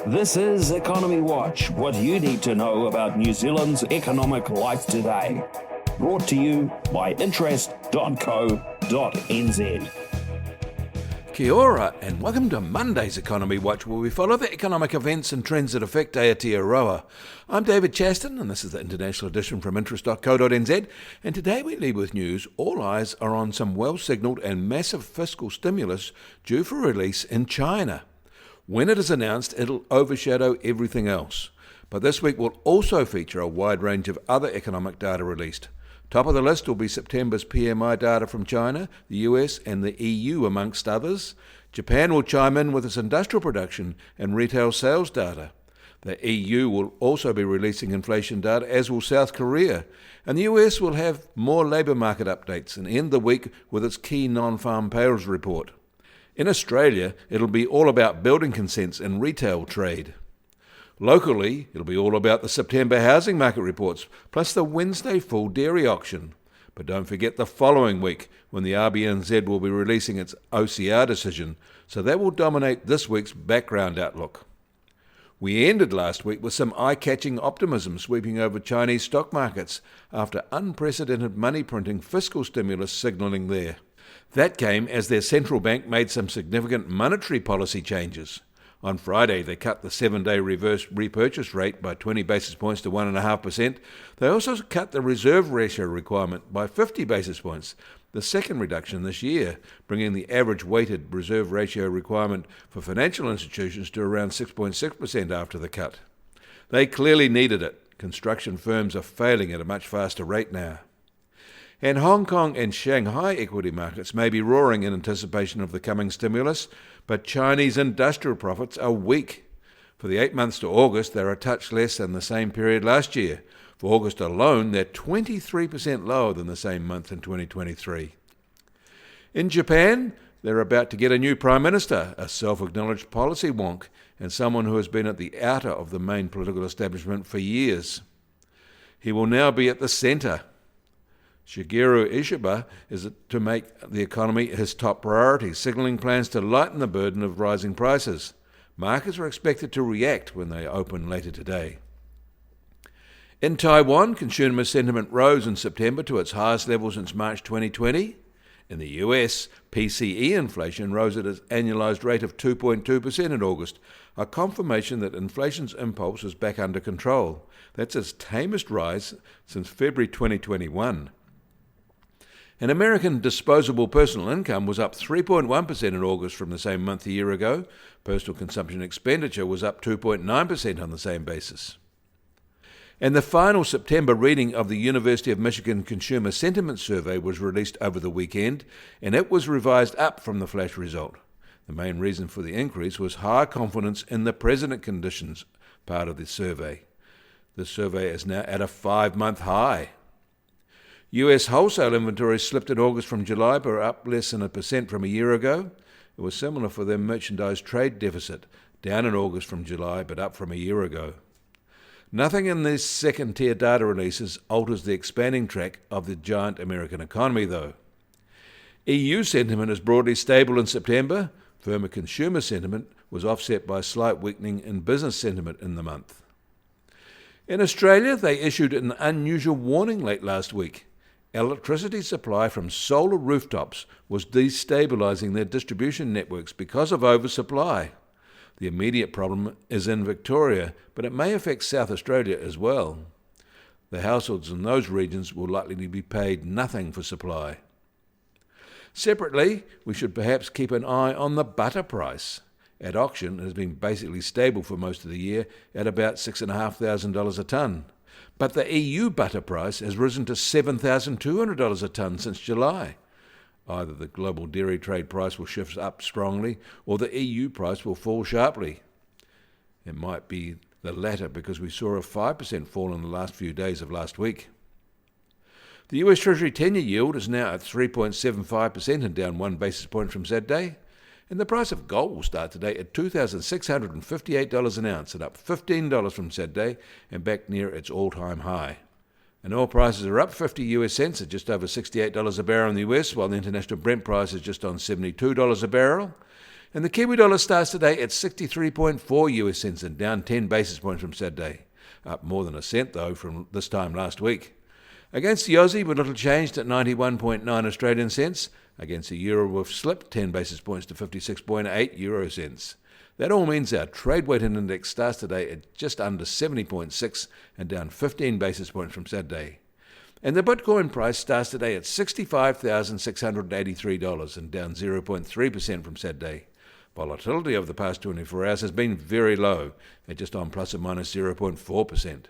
This is Economy Watch, what you need to know about New Zealand's economic life today. Brought to you by interest.co.nz. Kia ora, and welcome to Monday's Economy Watch, where we follow the economic events and trends that affect Aotearoa. I'm David Chaston, and this is the international edition from interest.co.nz, and today we lead with news. All eyes are on some well-signalled and massive fiscal stimulus due for release in China. When it is announced, it'll overshadow everything else. But this week will also feature a wide range of other economic data released. Top of the list will be September's PMI data from China, the US and the EU amongst others. Japan will chime in with its industrial production and retail sales data. The EU will also be releasing inflation data, as will South Korea. And the US will have more labour market updates and end the week with its key non-farm payrolls report. In Australia, it'll be all about building consents and retail trade. Locally, it'll be all about the September housing market reports, plus the Wednesday full dairy auction. But don't forget the following week, when the RBNZ will be releasing its OCR decision, so that will dominate this week's background outlook. We ended last week with some eye-catching optimism sweeping over Chinese stock markets after unprecedented money-printing fiscal stimulus signalling there. That came as their central bank made some significant monetary policy changes. On Friday, they cut the 7-day reverse repurchase rate by 20 basis points to 1.5%. They also cut the reserve ratio requirement by 50 basis points, the second reduction this year, bringing the average weighted reserve ratio requirement for financial institutions to around 6.6% after the cut. They clearly needed it. Construction firms are failing at a much faster rate now. And Hong Kong and Shanghai equity markets may be roaring in anticipation of the coming stimulus, but Chinese industrial profits are weak. For the 8 months to August, they're a touch less than the same period last year. For August alone, they're 23% lower than the same month in 2023. In Japan, they're about to get a new prime minister, a self-acknowledged policy wonk, and someone who has been at the outer of the main political establishment for years. He will now be at the centre. Shigeru Ishiba is to make the economy his top priority, signalling plans to lighten the burden of rising prices. Markets are expected to react when they open later today. In Taiwan, consumer sentiment rose in September to its highest level since March 2020. In the US, PCE inflation rose at its annualised rate of 2.2% in August, a confirmation that inflation's impulse is back under control. That's its tamest rise since February 2021. And American disposable personal income was up 3.1% in August from the same month a year ago. Personal consumption expenditure was up 2.9% on the same basis. And the final September reading of the University of Michigan Consumer Sentiment Survey was released over the weekend, and it was revised up from the flash result. The main reason for the increase was higher confidence in the present conditions part of the survey. The survey is now at a 5-month high. US wholesale inventory slipped in August from July, but are up less than 1% from a year ago. It was similar for their merchandise trade deficit, down in August from July, but up from a year ago. Nothing in these second-tier data releases alters the expanding track of the giant American economy, though. EU sentiment is broadly stable in September. Firmer consumer sentiment was offset by a slight weakening in business sentiment in the month. In Australia, they issued an unusual warning late last week. Electricity supply from solar rooftops was destabilising their distribution networks because of oversupply. The immediate problem is in Victoria, but it may affect South Australia as well. The households in those regions will likely be paid nothing for supply. Separately, we should perhaps keep an eye on the butter price. At auction, it has been basically stable for most of the year at about $6,500 a tonne. But the EU butter price has risen to $7,200 a tonne since July. Either the global dairy trade price will shift up strongly or the EU price will fall sharply. It might be the latter because we saw a 5% fall in the last few days of last week. The US Treasury 10-year yield is now at 3.75% and down 1 basis point from Saturday. And the price of gold will start today at $2,658 an ounce and up $15 from Saturday and back near its all-time high. And oil prices are up 50 US cents at just over $68 a barrel in the US, while the international Brent price is just on $72 a barrel. And the Kiwi dollar starts today at 63.4 US cents and down 10 basis points from Saturday. Up more than a cent, though, from this time last week. Against the Aussie, we're little changed at 91.9 Australian cents. Against the euro, we've slipped 10 basis points to 56.8 euro cents. That all means our trade weighted index starts today at just under 70.6 and down 15 basis points from Saturday. And the Bitcoin price starts today at $65,683 and down 0.3% from Saturday. Volatility over the past 24 hours has been very low, at just on plus or minus 0.4%.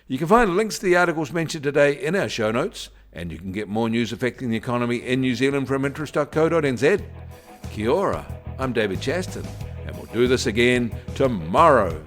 You can find links to the articles mentioned today in our show notes, and you can get more news affecting the economy in New Zealand from interest.co.nz. Kia ora, I'm David Chaston, and we'll do this again tomorrow.